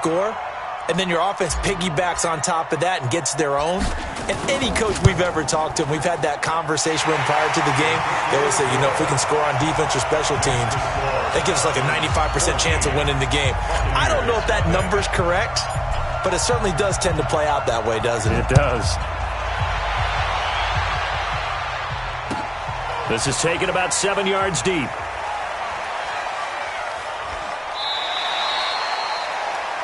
score, and then your offense piggybacks on top of that and gets their own. And any coach we've ever talked to, we've had that conversation with them prior to the game, they always say, if we can score on defense or special teams, that gives us like a 95% chance of winning the game. I don't know if that number's correct, but it certainly does tend to play out that way, doesn't it? It does. This is taken about 7 yards deep.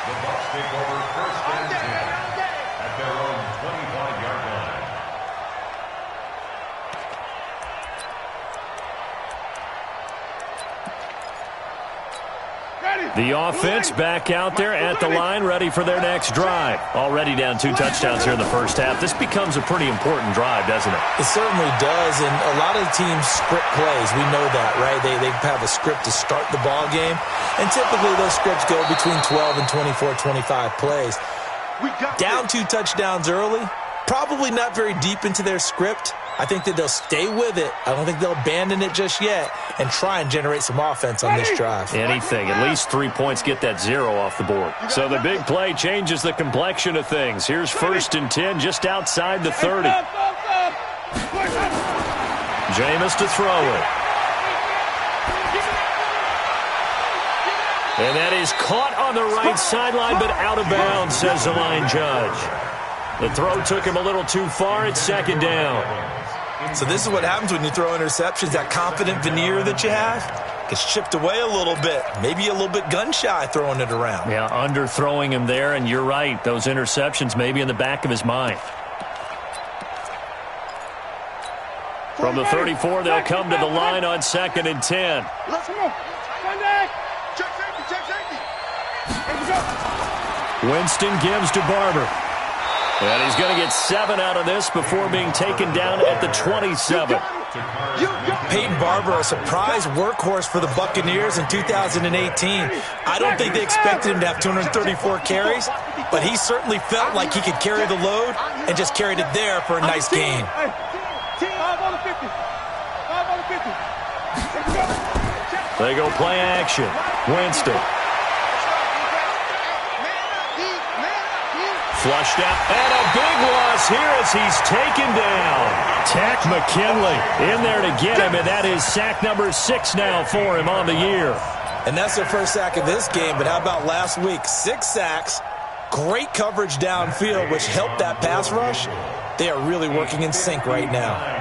The Bucs take over first and 10 at their own 25-yard line. The offense back out there at the line, ready for their next drive. Already down 2 touchdowns here in the first half. This becomes a pretty important drive, doesn't it? It certainly does, and a lot of the teams script plays. We know that, right? They have a script to start the ball game, and typically those scripts go between 12 and 24, 25 plays. Down 2 touchdowns early, probably not very deep into their script. I think that they'll stay with it. I don't think they'll abandon it just yet and try and generate some offense on this drive. Anything. At least 3 points, get that 0 off the board. So the big play changes the complexion of things. Here's first and 10 just outside the 30. Jameis to throw it. And that is caught on the right sideline, but out of bounds, says the line judge. The throw took him a little too far. It's second down. So this is what happens when you throw interceptions. That confident veneer that you have gets chipped away a little bit. Maybe a little bit gun-shy throwing it around. Yeah, underthrowing him there, and you're right. Those interceptions maybe in the back of his mind. From the 34, they'll come to the line on second and 10. Winston gives to Barber. And he's going to get 7 out of this before being taken down at the 27. Peyton Barber, a surprise workhorse for the Buccaneers in 2018. I don't think they expected him to have 234 carries, but he certainly felt like he could carry the load and just carried it there for a nice gain. They go play action. Winston. Flushed out, and a big loss here as he's taken down. Tack McKinley in there to get him, and that is sack number 6 now for him on the year. And that's their first sack of this game, but how about last week? 6 sacks, great coverage downfield, which helped that pass rush. They are really working in sync right now.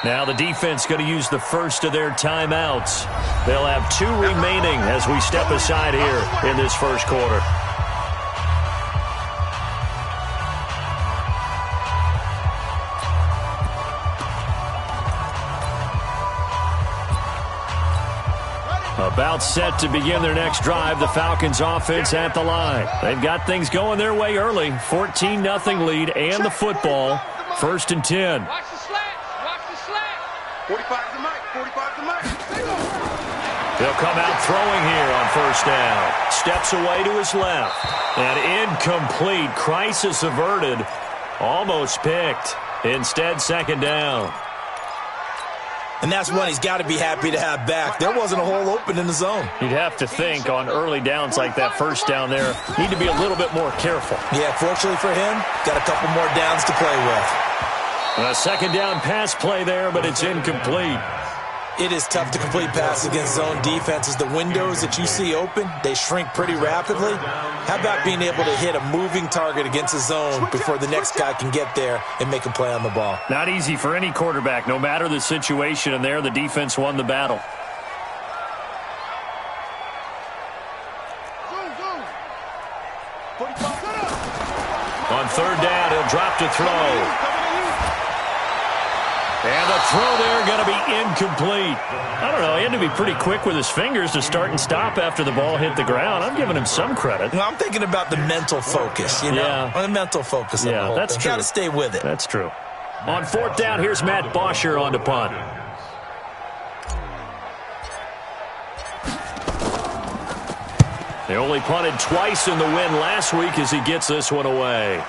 Now the defense going to use the first of their timeouts. They'll have 2 remaining as we step aside here in this first quarter. About set to begin their next drive, the Falcons offense at the line. They've got things going their way early. 14-0 lead and the football. First and 10. 45 to Mike. 45 to Mike. They'll come out throwing here on first down. Steps away to his left. And incomplete. Crisis averted. Almost picked. Instead, second down. And that's one he's got to be happy to have back. There wasn't a hole open in the zone. You'd have to think on early downs like that first down there, need to be a little bit more careful. Yeah, fortunately for him, got a couple more downs to play with. A second down pass play there, but it's incomplete. It is tough to complete passes against zone defenses. The windows that you see open, they shrink pretty rapidly. How about being able to hit a moving target against a zone before the next guy can get there and make a play on the ball? Not easy for any quarterback, no matter the situation, and there the defense won the battle. On third down, he'll drop to throw. And the throw there going to be incomplete. I don't know, he had to be pretty quick with his fingers to start and stop after the ball hit the ground. I'm giving him some credit. Well, I'm thinking about the mental focus, you know? Yeah. The mental focus of the whole that's thing. true. Got to stay with it. That's true. On fourth down, here's Matt Bosher on to punt. They only punted twice in the win last week as he gets this one away.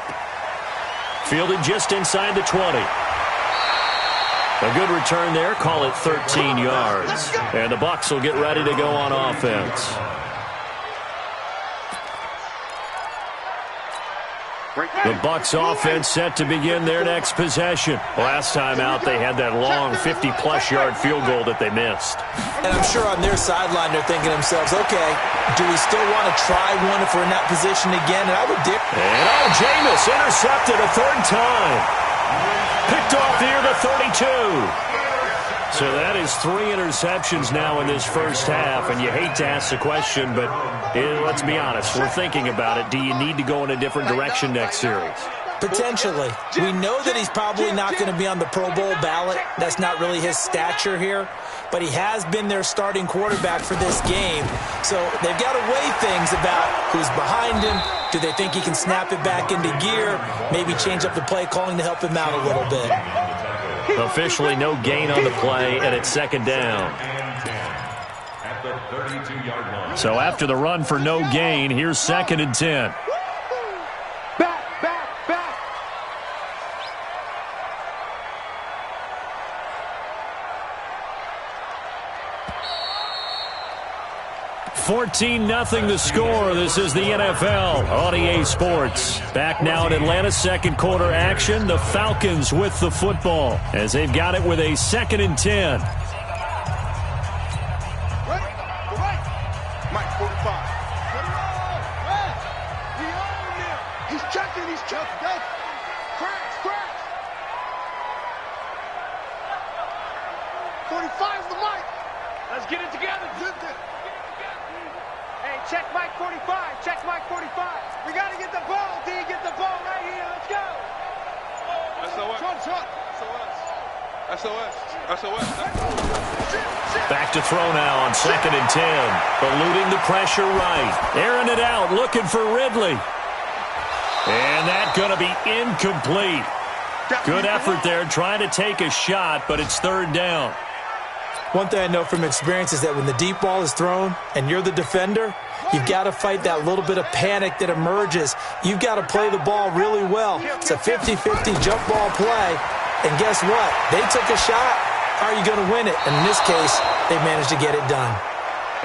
Fielded just inside the 20. A good return there. Call it 13 yards. And the Bucs will get ready to go on offense. The Bucs offense set to begin their next possession. Last time out, they had that long 50-plus yard field goal that they missed. And I'm sure on their sideline, they're thinking to themselves, okay, do we still want to try one if we're in that position again? And I would dare. And Jameis intercepted a third time. Picked off near the 32. So that is 3 interceptions now in this first half, and you hate to ask the question, but let's be honest, we're thinking about it. Do you need to go in a different direction next series? Potentially. We know that he's probably not going to be on the Pro Bowl ballot. That's not really his stature here, but he has been their starting quarterback for this game. So they've got to weigh things about who's behind him. Do they think he can snap it back into gear? Maybe change up the play calling to help him out a little bit. Officially no gain on the play, and it's second down. So after the run for no gain, here's 2nd and 10. Back. 14-0 the score. This is the NFL on EA Sports. Back now in Atlanta's second quarter action. The Falcons with the football as they've got it with a 2nd and 10. Mike, 45. He's checking. Cracks. 45's the Mike. Let's get it together. Hey, check Mike 45. Check Mike 45. We got to get the ball, D. Get the ball right here. Let's go. SOS. Back to throw now on 2nd and 10. Eluding the pressure right. Airing it out, looking for Ridley. And that's going to be incomplete. Good effort there, trying to take a shot, but it's 3rd down. One thing I know from experience is that when the deep ball is thrown and you're the defender, you've got to fight that little bit of panic that emerges. You've got to play the ball really well. It's a 50-50 jump ball play. And guess what? They took a shot. How are you going to win it? And in this case, they managed to get it done.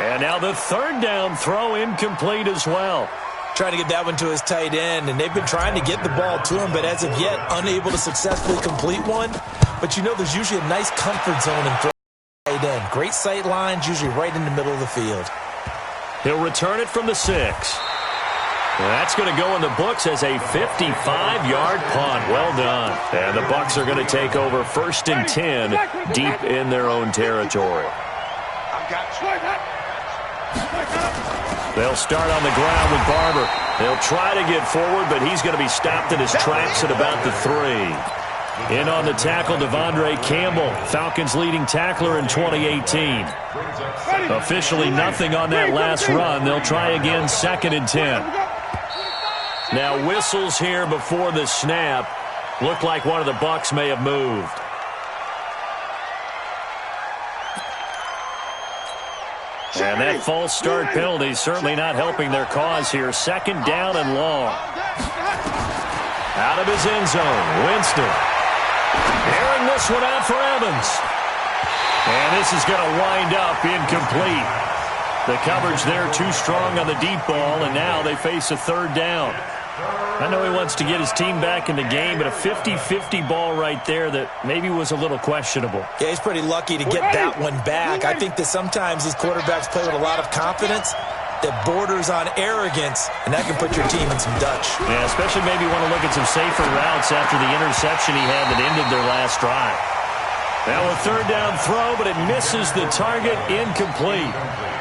And now the 3rd down throw incomplete as well. Trying to get that one to his tight end, and they've been trying to get the ball to him, but as of yet, unable to successfully complete one. But you know there's usually a nice comfort zone in throwing tight end. Great sight lines, usually right in the middle of the field. He'll return it from the 6. That's going to go in the books as a 55-yard punt. Well done. And the Bucs are going to take over 1st and 10 deep in their own territory. They'll start on the ground with Barber. They'll try to get forward, but he's going to be stopped in his tracks at about the 3. In on the tackle, Devondre Campbell, Falcons' leading tackler in 2018. Officially nothing on that last run. They'll try again 2nd and 10. Now whistles here before the snap. Looked like one of the Bucs may have moved. And that false start penalty is certainly not helping their cause here. 2nd down and long. Out of his end zone, Winston. Airing this one out for Evans. And this is going to wind up incomplete. The coverage there too strong on the deep ball, and now they face a 3rd down. I know he wants to get his team back in the game, but a 50-50 ball right there that maybe was a little questionable. Yeah, he's pretty lucky to get that one back. I think that sometimes these quarterbacks play with a lot of confidence that borders on arrogance, and that can put your team in some Dutch. Yeah, especially maybe want to look at some safer routes after the interception he had that ended their last drive. Now a 3rd down throw, but it misses the target, incomplete.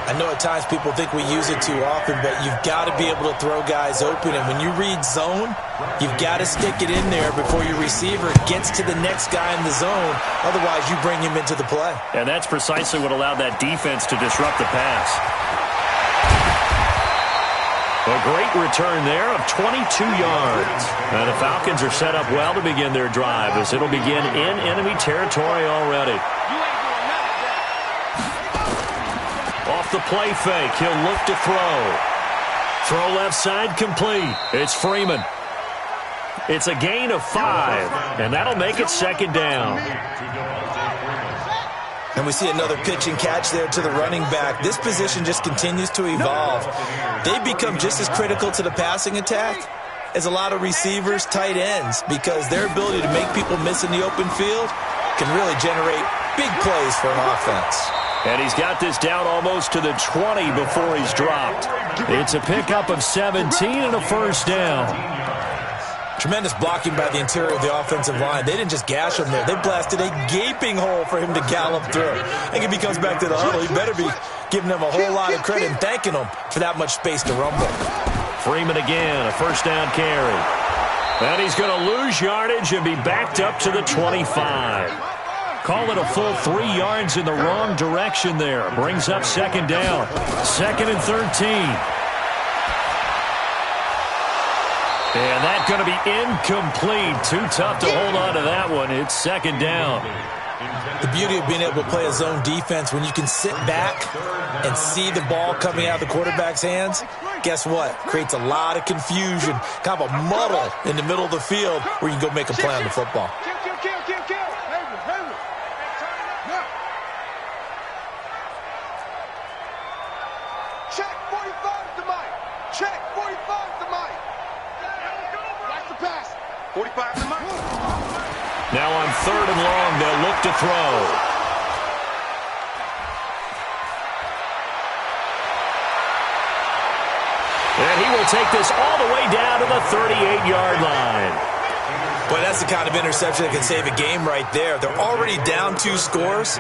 I know at times people think we use it too often, but you've got to be able to throw guys open. And when you read zone, you've got to stick it in there before your receiver gets to the next guy in the zone. Otherwise, you bring him into the play. And that's precisely what allowed that defense to disrupt the pass. A great return there of 22 yards. Now the Falcons are set up well to begin their drive as it'll begin in enemy territory already. Off the play fake, he'll look to throw. Throw left side complete. It's Freeman. It's a gain of 5, and that'll make it second down. And we see another pitch and catch there to the running back. This position just continues to evolve. They become just as critical to the passing attack as a lot of receivers, tight ends, because their ability to make people miss in the open field can really generate big plays for an offense. And he's got this down almost to the 20 before he's dropped. It's a pickup of 17 and a first down. Tremendous blocking by the interior of the offensive line. They didn't just gash him there. They blasted a gaping hole for him to gallop through. I think if he comes back to the huddle, he better be giving them a whole lot of credit and thanking them for that much space to rumble. Freeman again, a first down carry. And he's going to lose yardage and be backed up to the 25. Call it a full 3 yards in the wrong direction there. Brings up second down. 2nd and 13. And that's going to be incomplete. Too tough to hold on to that one. It's second down. The beauty of being able to play a zone defense, when you can sit back and see the ball coming out of the quarterback's hands, guess what? Creates a lot of confusion, kind of a muddle in the middle of the field where you can go make a play on the football. Check 45 to Mike. Check 45 to Mike. Watch the pass. 45 to Mike. Now on 3rd and long, they'll look to throw. And he will take this all the way down to the 38-yard line. Boy, that's the kind of interception that can save a game right there. They're already down 2 scores.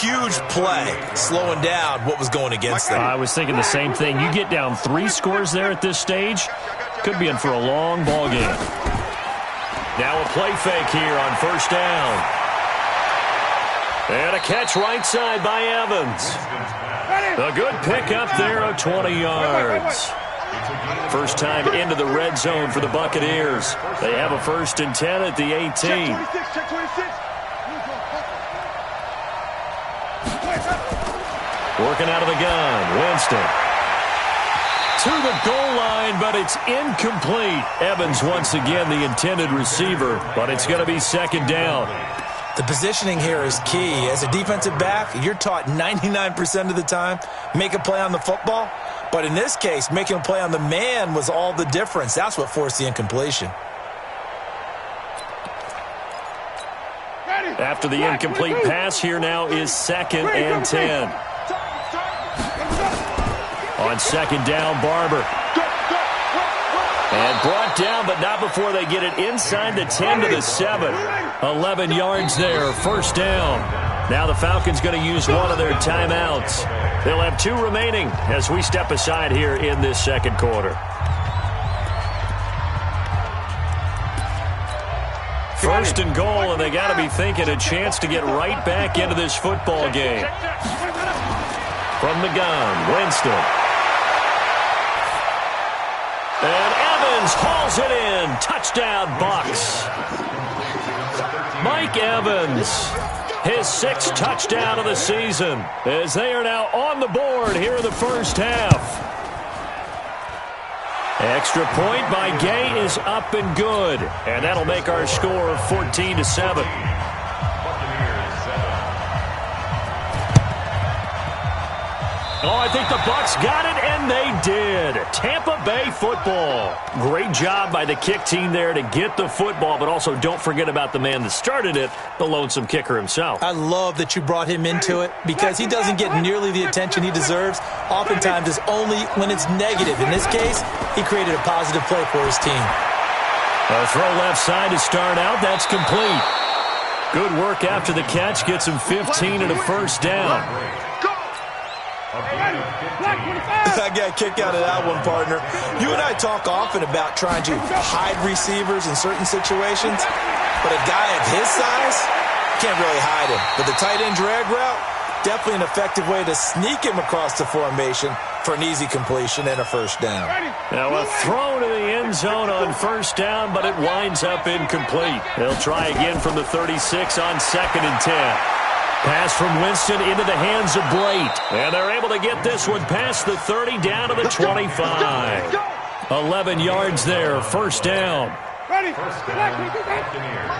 Huge play, slowing down what was going against them. I was thinking the same thing. You get down 3 scores there at this stage, could be in for a long ball game. Now a play fake here on first down. And a catch right side by Evans. A good pickup there of 20 yards. First time into the red zone for the Buccaneers. They have a 1st and 10 at the 18. Check 26. Working out of the gun, Winston. To the goal line, but it's incomplete. Evans once again the intended receiver, but it's going to be second down. The positioning here is key. As a defensive back, you're taught 99% of the time, make a play on the football. But in this case, making a play on the man was all the difference. That's what forced the incompletion. After the incomplete pass, here now is 2nd and 10. On second down, Barber. And brought down, but not before they get it inside the 10 to the 7. 11 yards there, first down. Now the Falcons going to use one of their timeouts. They'll have 2 remaining as we step aside here in this second quarter. First and goal, and they got to be thinking a chance to get right back into this football game. From the gun, Winston. And Evans hauls it in. Touchdown, Bucs. Mike Evans, his 6th touchdown of the season, as they are now on the board here in the first half. Extra point by Gay is up and good, and that'll make our score 14-7. Oh, I think the Bucs got it, and they did. Tampa Bay football. Great job by the kick team there to get the football, but also don't forget about the man that started it, the lonesome kicker himself. I love that you brought him into it because he doesn't get nearly the attention he deserves. Oftentimes it's only when it's negative. In this case, he created a positive play for his team. A throw left side to start out. That's complete. Good work after the catch. Gets him 15 and a first down. I got a kick out of that one, partner. You and I talk often about trying to hide receivers in certain situations, but a guy of his size can't really hide him. But the tight end drag route, definitely an effective way to sneak him across the formation for an easy completion and a first down. Now a throw to the end zone on first down, but it winds up incomplete. They'll try again from the 36 on 2nd and 10. Pass from Winston into the hands of Blake. And they're able to get this one past the 30 down to the 25. 11 yards there, first down. Ready? First down, Buccaneers.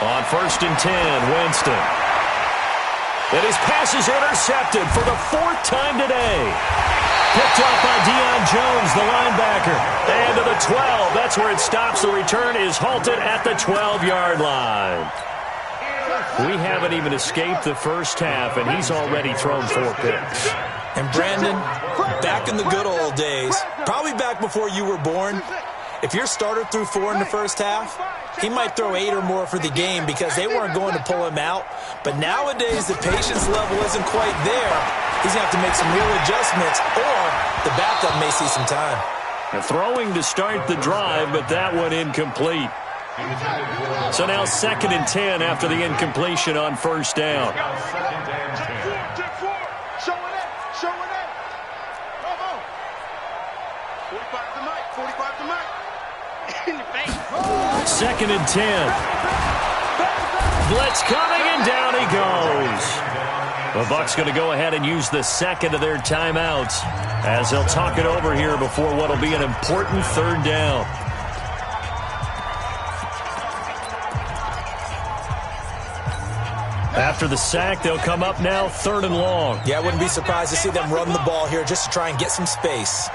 On 1st and 10, Winston. And his pass is intercepted for the 4th time today. Picked off by Deion Jones, the linebacker. And to the 12. That's where it stops. The return is halted at the 12-yard line. We haven't even escaped the first half, and he's already thrown 4 picks. And Brandon, back in the good old days, probably back before you were born, if your starter threw 4 in the first half, he might throw 8 or more for the game because they weren't going to pull him out. But nowadays, the patience level isn't quite there. He's going to have to make some real adjustments, or the backup may see some time. Throwing to start the drive, but that one incomplete. So now 2nd and 10 after the incompletion on first down. Second and 10. Blitz coming, and down he goes. The Bucs going to go ahead and use the second of their timeouts as they'll talk it over here before what will be an important 3rd down. After the sack, they'll come up now 3rd and long. Yeah, I wouldn't be surprised to see them run the ball here just to try and get some space.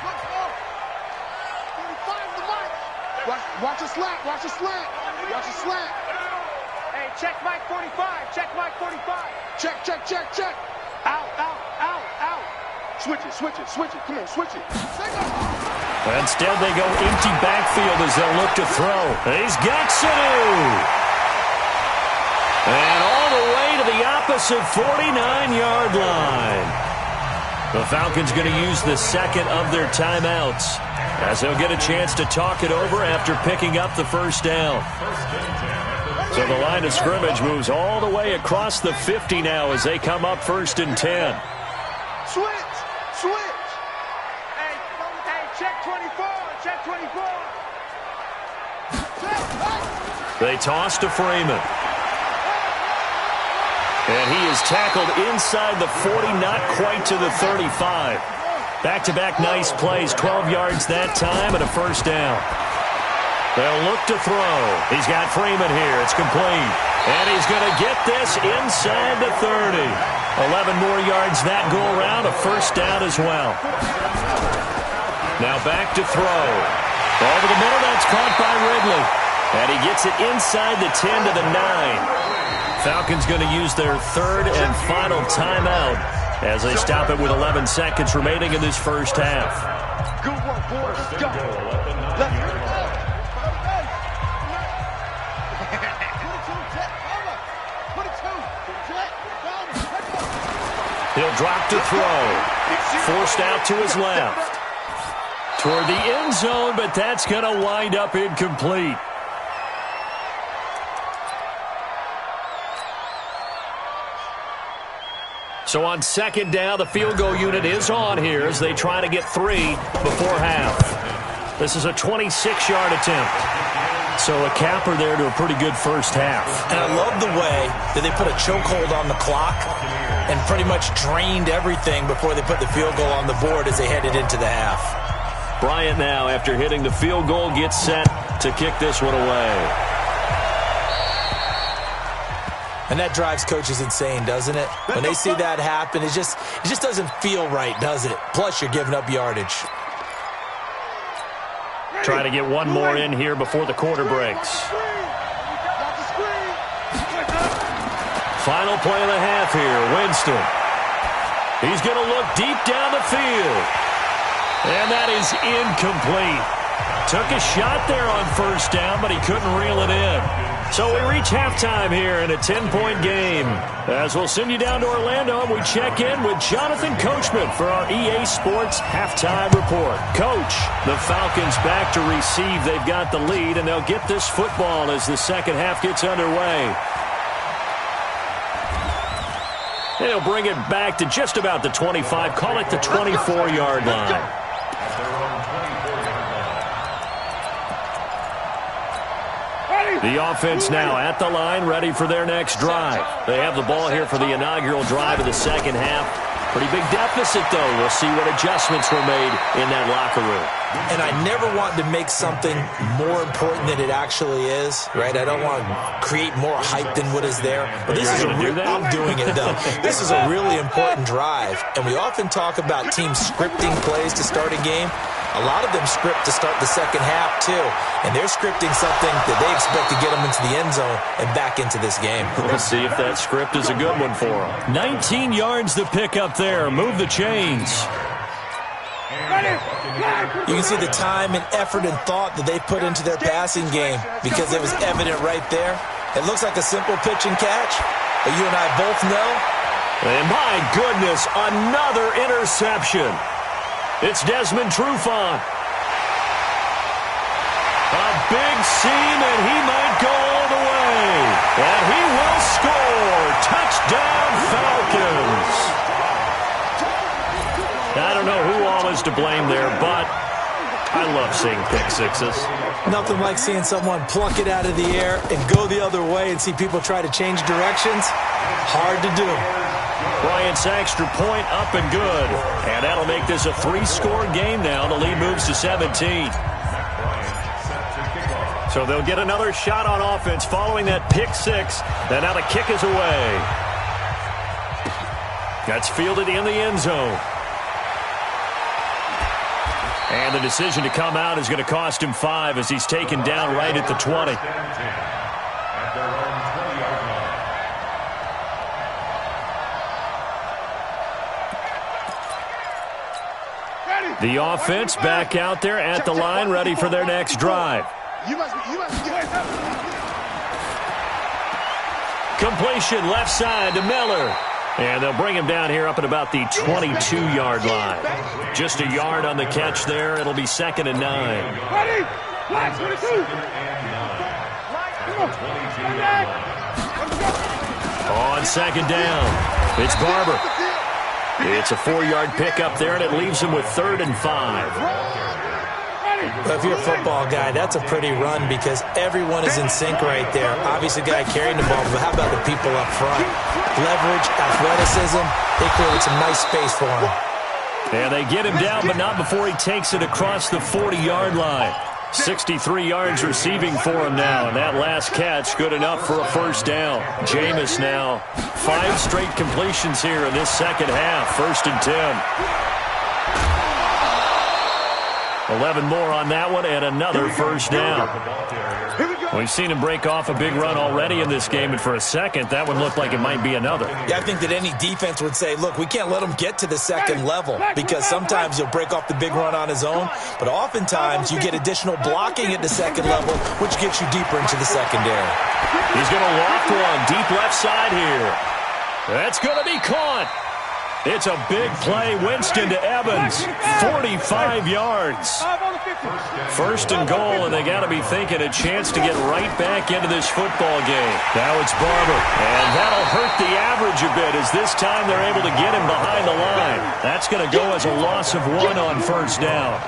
Watch a slant. Watch a slant. Watch a slant. Hey, check Mike 45. Check Mike 45. Check. Out. Switch it. Come on, switch it. Instead, they go empty backfield as they'll look to throw. He's got Sanu. And all the way to the opposite 49-yard line. The Falcons going to use the second of their timeouts as they'll get a chance to talk it over after picking up the first down. So the line of scrimmage moves all the way across the 50 now as they come up 1st and 10. Switch. Hey, check 24. Check 24. They toss to Freeman. And he is tackled inside the 40, not quite to the 35. Back-to-back nice plays, 12 yards that time and a first down. They'll look to throw. He's got Freeman here. It's complete. And he's going to get this inside the 30. 11 more yards that go around, a first down as well. Now back to throw. Over the middle, that's caught by Ridley. And he gets it inside the 10 to the 9. Falcons going to use their 3rd and final timeout as they stop it with 11 seconds remaining in this first half. Good work, boys. Go. He'll drop to throw. Forced out to his left. Toward the end zone, but that's going to wind up incomplete. So on 2nd down, the field goal unit is on here as they try to get 3 before half. This is a 26-yard attempt. So a capper there to a pretty good first half. And I love the way that they put a chokehold on the clock and pretty much drained everything before they put the field goal on the board as they headed into the half. Bryant now, after hitting the field goal, gets set to kick this one away. And that drives coaches insane, doesn't it? When they see that happen, it just doesn't feel right, does it? Plus, you're giving up yardage. Trying to get one more in here before the quarter breaks. Final play of the half here, Winston. He's going to look deep down the field. And that is incomplete. Took a shot there on first down, but he couldn't reel it in. So we reach halftime here in a 10-point game. As we'll send you down to Orlando, and we check in with Jonathan Coachman for our EA Sports Halftime Report. Coach, the Falcons back to receive. They've got the lead, and they'll get this football as the second half gets underway. And they'll bring it back to just about the 25, call it the 24-yard line. The offense now at the line, ready for their next drive. They have the ball here for the inaugural drive of the second half. Pretty big deficit, though. We'll see what adjustments were made in that locker room. And I never want to make something more important than it actually is, right? I don't want to create more hype than what is there. But this is I'm doing it, though. This is a really important drive. And we often talk about teams scripting plays to start a game. A lot of them script to start the second half, too. And they're scripting something that they expect to get them into the end zone and back into this game. We'll see if that script is a good one for them. 19 yards the pick up there. Move the chains. You can see the time and effort and thought that they put into their passing game because it was evident right there. It looks like a simple pitch and catch, but you and I both know. And my goodness, another interception. It's Desmond Trufant. A big seam, and he might go all the way. And he will score. Touchdown, Falcons. I don't know who all is to blame there, but I love seeing pick sixes. Nothing like seeing someone pluck it out of the air and go the other way and see people try to change directions. Hard to do. Bryant's extra point up and good. And that'll make this a 3-score game now. The lead moves to 17. So they'll get another shot on offense following that pick six. And now the kick is away. That's fielded in the end zone. And the decision to come out is going to cost him 5 as he's taken down right at the 20. The offense back out there at the line, ready for their next drive. Completion left side to Miller. And they'll bring him down here up at about the 22-yard line. Just a yard on the catch there. It'll be 2nd and 9. On 2nd down, it's Barber. It's a 4-yard pickup there, and it leaves him with 3rd and 5. Well, if you're a football guy, that's a pretty run because everyone is in sync right there. Obviously, the guy carrying the ball, but how about the people up front? Leverage, athleticism, they created some nice space for him. And they get him down, but not before he takes it across the 40-yard line. 63 yards receiving for him now, and that last catch good enough for a first down. Jameis now 5 straight completions here in this second half. 1st and 10. 11 more on that one, and another first down. We've seen him break off a big run already in this game, and for a second, that one looked like it might be another. Yeah, I think that any defense would say, look, we can't let him get to the second level because sometimes he'll break off the big run on his own, but oftentimes you get additional blocking at the second level, which gets you deeper into the secondary. He's going to loft one deep left side here. That's going to be caught. It's a big play. Winston to Evans. 45 yards. 1st and goal, and they got to be thinking a chance to get right back into this football game. Now it's Barber, and that'll hurt the average a bit as this time they're able to get him behind the line. That's going to go as a loss of 1 on first down.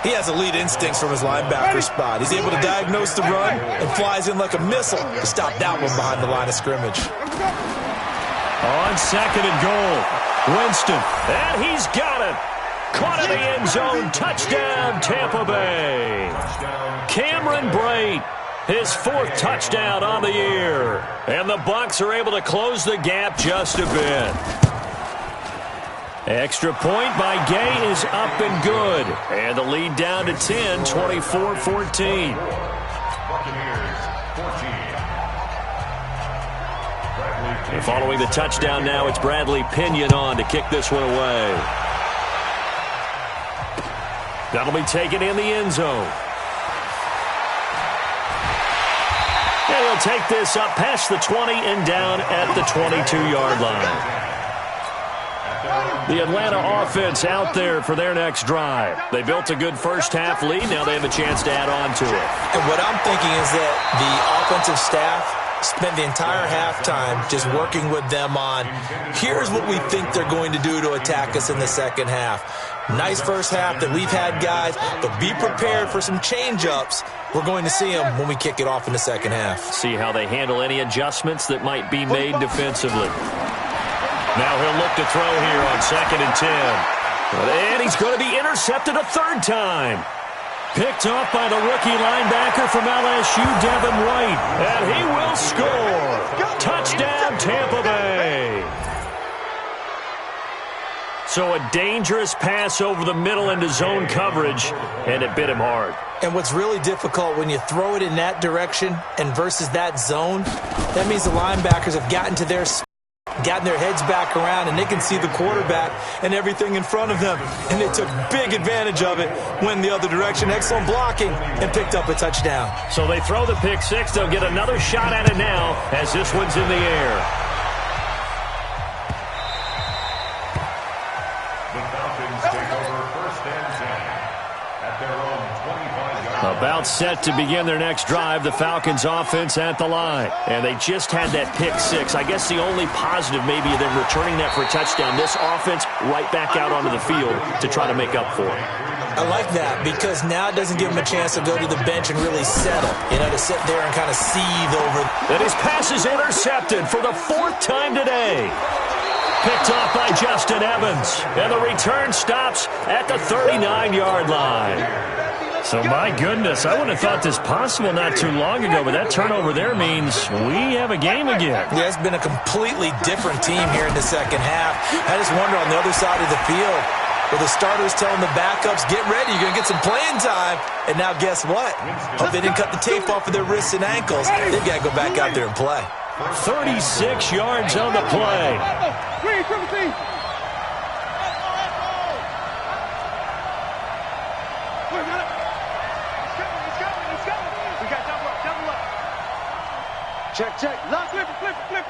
He has elite instincts from his linebacker spot. He's able to diagnose the run and flies in like a missile to stop that one behind the line of scrimmage. On 2nd and goal. Winston, and he's got it. Caught in the end zone. Touchdown, Tampa Bay. Cameron Brate, his 4th touchdown on the year. And the Bucs are able to close the gap just a bit. Extra point by Gay is up and good. And the lead down to 10, 24-14. And following the touchdown now, it's Bradley Pinion on to kick this one away. That'll be taken in the end zone. And he'll take this up past the 20 and down at the 22-yard line. The Atlanta offense out there for their next drive. They built a good first half lead. Now they have a chance to add on to it. And what I'm thinking is that the offensive staff spent the entire halftime just working with them on, here's what we think they're going to do to attack us in the second half. Nice first half that we've had, guys, but be prepared for some change-ups. We're going to see them when we kick it off in the second half. See how they handle any adjustments that might be made defensively. Now he'll look to throw here on 2nd and 10. And he's going to be intercepted a third time. Picked off by the rookie linebacker from LSU, Devin White. And he will score. Touchdown, Tampa Bay. So a dangerous pass over the middle into zone coverage, and it bit him hard. And what's really difficult when you throw it in that direction and versus that zone, that means the linebackers have gotten their heads back around, and they can see the quarterback and everything in front of them. And they took big advantage of it, went the other direction, excellent blocking, and picked up a touchdown. So they throw the pick six. They'll get another shot at it now as this one's in the air. About set to begin their next drive, the Falcons offense at the line. And they just had that pick six. I guess the only positive maybe of them returning that for a touchdown. This offense right back out onto the field to try to make up for it. I like that because now it doesn't give them a chance to go to the bench and really settle. To sit there and kind of seethe over. And his pass is intercepted for the 4th time today. Picked off by Justin Evans. And the return stops at the 39-yard line. So, my goodness, I wouldn't have thought this possible not too long ago, but that turnover there means we have a game again. Yeah, it's been a completely different team here in the second half. I just wonder on the other side of the field, where the starters telling the backups, get ready, you're going to get some playing time. And now guess what? Hope they didn't cut the tape off of their wrists and ankles. They've got to go back out there and play. 36 yards on the play. Check. Lock, flip it.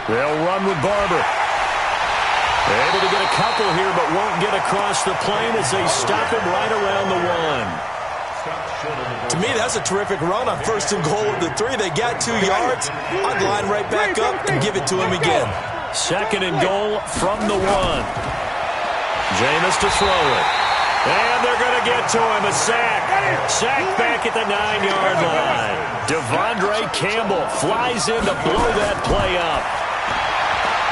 They'll run with Barber. Able to get a couple here, but won't get across the plane as they stop him right around the 1. To me, that's a terrific run on 1st and goal of the 3. They got 2 yards. I'd line right back up and give it to him again. 2nd and goal from the 1. Jameis to throw it. And they're going to get to him. A sack. Sack back at the 9-yard line. Devondre Campbell flies in to blow that play up.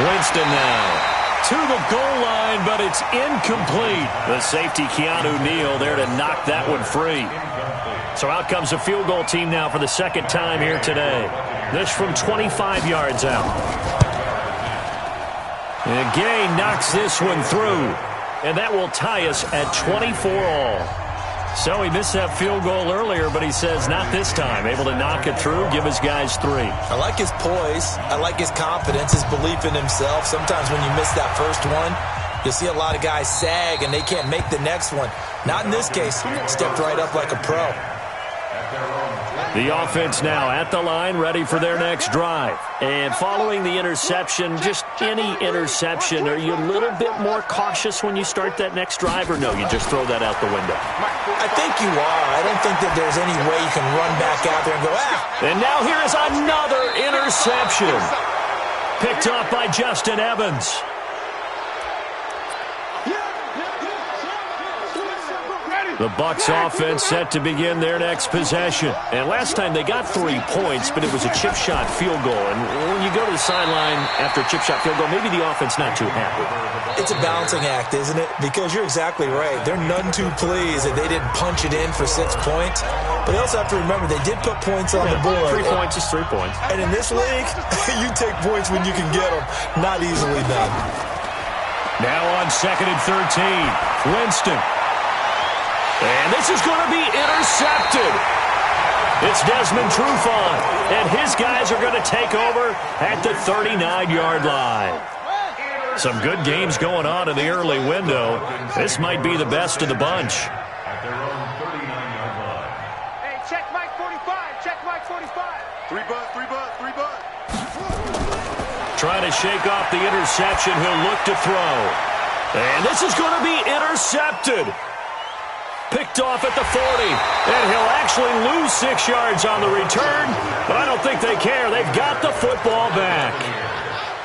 Winston now to the goal line, but it's incomplete. The safety, Keanu Neal, there to knock that one free. So out comes a field goal team now for the 2nd time here today. This from 25 yards out. And Gay knocks this one through. And that will tie us at 24 all. So he missed that field goal earlier, but he says not this time. Able to knock it through, give his guys 3. I like his poise. I like his confidence, his belief in himself. Sometimes when you miss that first one, you'll see a lot of guys sag and they can't make the next one. Not in this case. Stepped right up like a pro. The offense now at the line, ready for their next drive. And following the interception, just any interception, are you a little bit more cautious when you start that next drive, or no, you just throw that out the window? I think you are. I don't think that there's any way you can run back out there and go, And now here is another interception. Picked off by Justin Evans. The Bucs offense set to begin their next possession. And last time they got 3 points, but it was a chip shot field goal. And when you go to the sideline after a chip shot field goal, maybe the offense not too happy. It's a balancing act, isn't it? Because you're exactly right. They're none too pleased that they didn't punch it in for 6 points. But they also have to remember they did put points on the board. 3 points is 3 points. And in this league, you take points when you can get them. Not easily done. Now on 2nd and 13, Winston. And this is going to be intercepted. It's Desmond Trufant, and his guys are going to take over at the 39-yard line. Some good games going on in the early window. This might be the best of the bunch. Hey, check Mike 45. Check Mike 45. 3 bud. Trying to shake off the interception. He'll look to throw. And this is going to be intercepted. Picked picked off at the 40. And he'll actually lose 6 yards on the return, but I don't think they care. They've got the football back.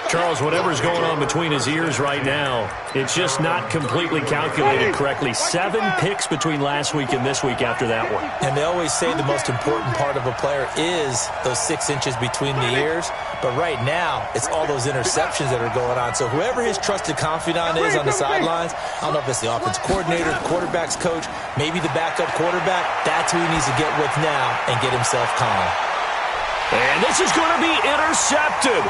Charles, whatever's going on between his ears right now, it's just not completely calculated correctly. 7 picks between last week and this week after that one. And they always say the most important part of a player is those 6 inches between the ears. But right now, it's all those interceptions that are going on. So whoever his trusted confidant is on the sidelines, I don't know if it's the offense coordinator, the quarterback's coach, maybe the backup quarterback, that's who he needs to get with now and get himself calm. And this is going to be intercepted.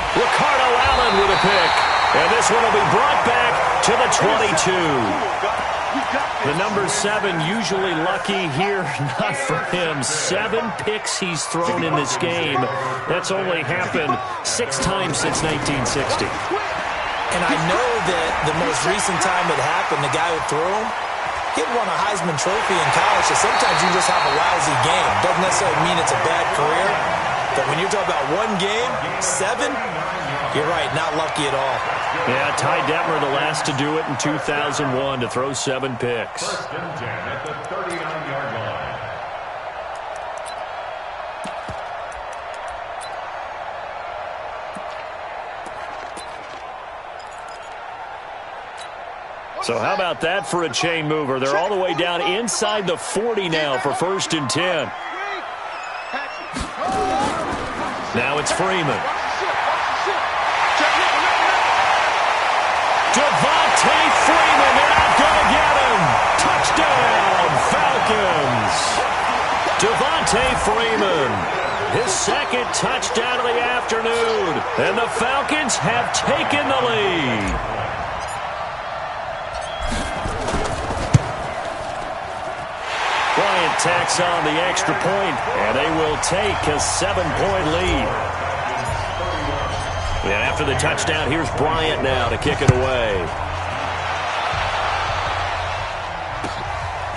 Ricardo Allen with a pick. And this one will be brought back to the 22. The number 7 usually lucky here. Not for him. 7 picks he's thrown in this game. That's only happened 6 times since 1960. And I know that the most recent time it happened, the guy who threw him, he had won a Heisman Trophy in college. So sometimes you just have a lousy game. Doesn't necessarily mean it's a bad career. But when you're talking about one game, 7, you're right, not lucky at all. Yeah, Ty Detmer, the last to do it in 2001, to throw 7 picks. First and 10 at the 39-yard line. So how about that for a chain mover? They're all the way down inside the 40 now for first and 10. Now it's Freeman. Devontae Freeman, they're not going to get him. Touchdown, Falcons. Devontae Freeman, his second touchdown of the afternoon. And the Falcons have taken the lead. Bryant tacks on the extra point, and they will take a 7-point lead. And after the touchdown, here's Bryant now to kick it away.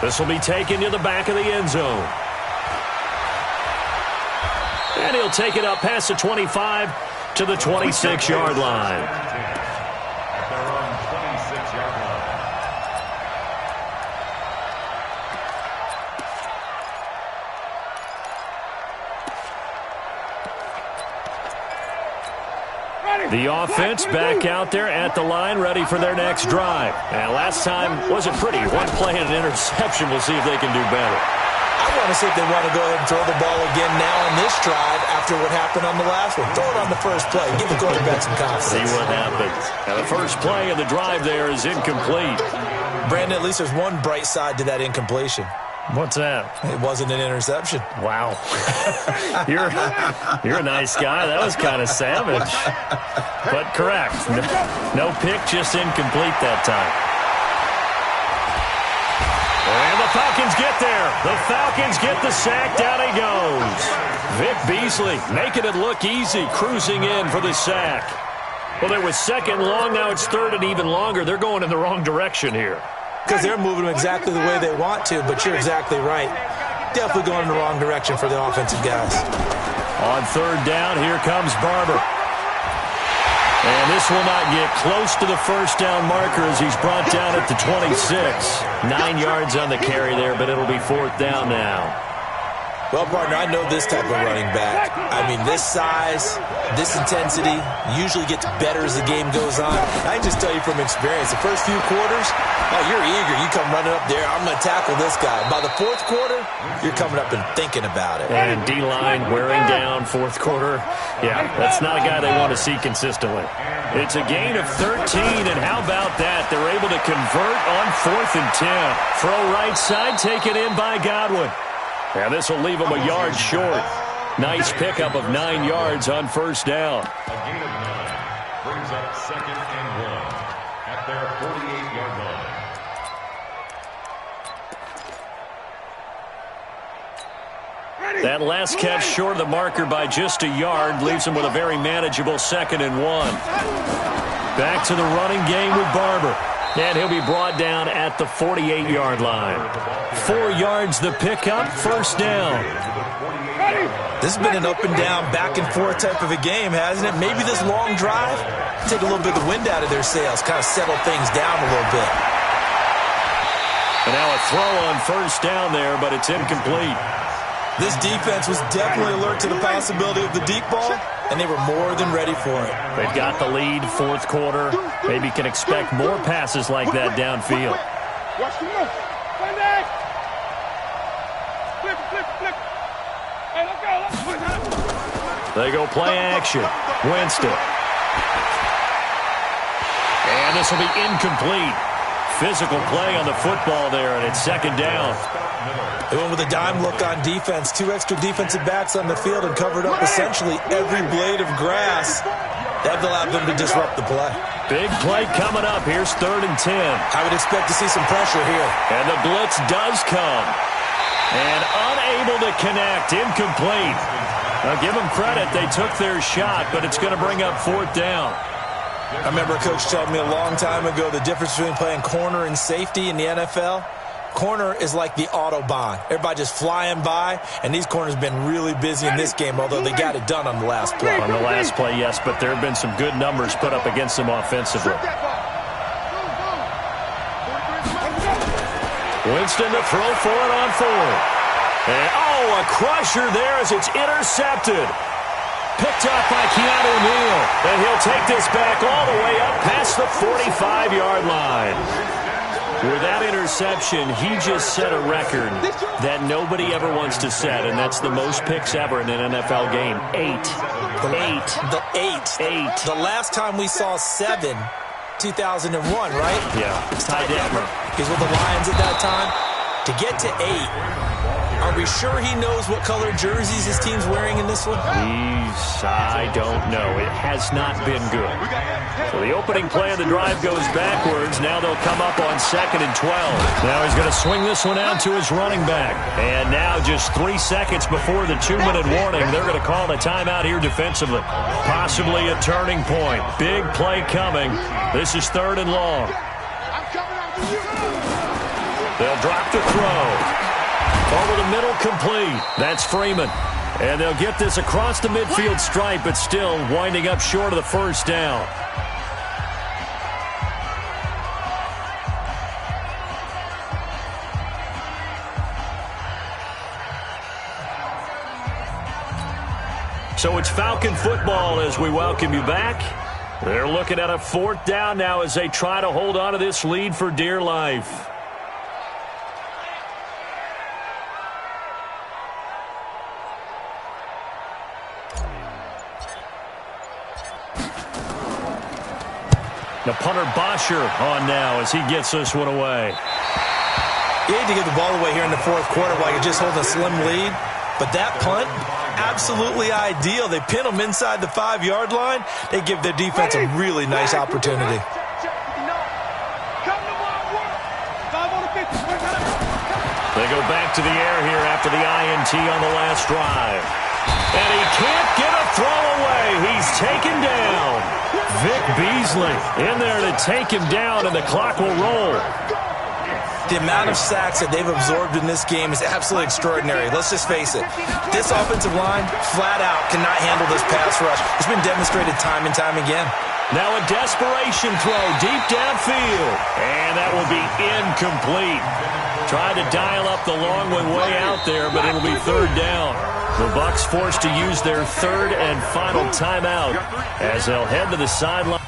This will be taken to the back of the end zone. And he'll take it up past the 25 to the 26-yard line. At their own 26-yard line. The offense back out there at the line, ready for their next drive. And last time wasn't pretty. One play and an interception. We'll see if they can do better. I want to see if they want to go ahead and throw the ball again now on this drive after what happened on the last one. Throw it on the first play. Give the quarterback some confidence. See what happens. Now the first play of the drive there is incomplete. Brandon, at least there's one bright side to that incompletion. What's that? It wasn't an interception. Wow. You're a nice guy. That was kind of savage. But correct. No pick, just incomplete that time. And the Falcons get there. The Falcons get the sack. Down he goes. Vic Beasley making it look easy, cruising in for the sack. Well, there was second long. Now it's third and even longer. They're going in the wrong direction here. Because they're moving them exactly the way they want to, but you're exactly right. Definitely going in the wrong direction for the offensive guys. On third down, here comes Barber. And this will not get close to the first down marker as he's brought down at the 26. 9 yards on the carry there, but it'll be fourth down now. Well, partner, I know this type of running back. I mean, this size, this intensity usually gets better as the game goes on. I can just tell you from experience, the first few quarters, oh, you're eager. You come running up there, I'm going to tackle this guy. By the fourth quarter, you're coming up and thinking about it. And D-line wearing down fourth quarter. Yeah, that's not a guy they want to see consistently. It's a gain of 13, and how about that? They're able to convert on 4th and 10. Throw right side, taken in by Godwin. And this will leave him a yard short. Nice pickup of 9 yards on first down. A gain of 9 brings up second and 1 at their 48-yard line. That last catch short of the marker by just a yard leaves him with a very manageable second and 1. Back to the running game with Barber. And he'll be brought down at the 48-yard line. 4 yards the pickup, first down. This has been an up and down, back and forth type of a game, hasn't it? Maybe this long drive, take a little bit of the wind out of their sails, kind of settle things down a little bit. And now a throw on first down there, but it's incomplete. This defense was definitely alert to the possibility of the deep ball, and they were more than ready for it. They've got the lead, fourth quarter. Maybe can expect more passes like that downfield. Watch the move. Flip. Hey, let's go. They go play action. Winston. And this will be incomplete. Physical play on the football there, and it's second down. They went with a dime look on defense. 2 extra defensive backs on the field and covered up essentially every blade of grass. That allowed them to disrupt the play. Big play coming up. Here's 3rd and 10. I would expect to see some pressure here. And the blitz does come. And unable to connect. Incomplete. Now give them credit. They took their shot, but it's going to bring up 4th down. I remember a coach telling me a long time ago the difference between playing corner and safety in the NFL. Corner is like the Autobahn. Everybody just flying by, and these corners have been really busy in this game, although they got it done on the last play. On the last play, yes, but there have been some good numbers put up against them offensively. Winston to throw for it on 4th. And, a crusher there as it's intercepted. Picked up by Keanu Neal. And he'll take this back all the way up past the 45-yard line. With that interception, he just set a record that nobody ever wants to set, and that's the most picks ever in an NFL game. 8. The last time we saw 7, 2001, right? Yeah. Ty Detmer. He's with the Lions at that time. To get to 8, are we sure he knows what color jerseys his team's wearing in this one? I don't know. It has not been good. So the opening play of the drive goes backwards. Now they'll come up on 2nd and 12. Now he's going to swing this one out to his running back. And now just 3 seconds before the 2-minute warning, they're going to call a timeout here defensively. Possibly a turning point. Big play coming. This is 3rd and long. They'll drop the throw. Over the middle, complete. That's Freeman. And they'll get this across the midfield stripe, but still winding up short of the first down. So it's Falcon football as we welcome you back. They're looking at a 4th down now as they try to hold on to this lead for dear life. The punter Bosher on now as he gets this one away. He had to get the ball away here in the 4th quarter while you're just holding a slim lead. But that punt, absolutely ideal. They pin them inside the 5-yard line. They give their defense a really nice opportunity. They go back to the air here after the INT on the last drive. And he can't get a throw away. He's taken down. Vic Beasley in there to take him down, and the clock will roll. The amount of sacks that they've absorbed in this game is absolutely extraordinary. Let's just face it. This offensive line, flat out, cannot handle this pass rush. It's been demonstrated time and time again. Now a desperation throw deep downfield. And that will be incomplete. Tried to dial up the long one way out there, but it'll be 3rd down. The Bucs forced to use their 3rd and final timeout as they'll head to the sideline.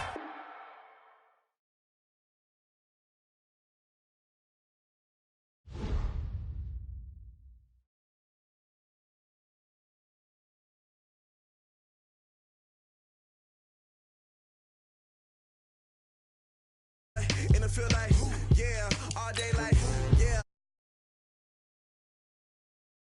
And I feel like, yeah, all day like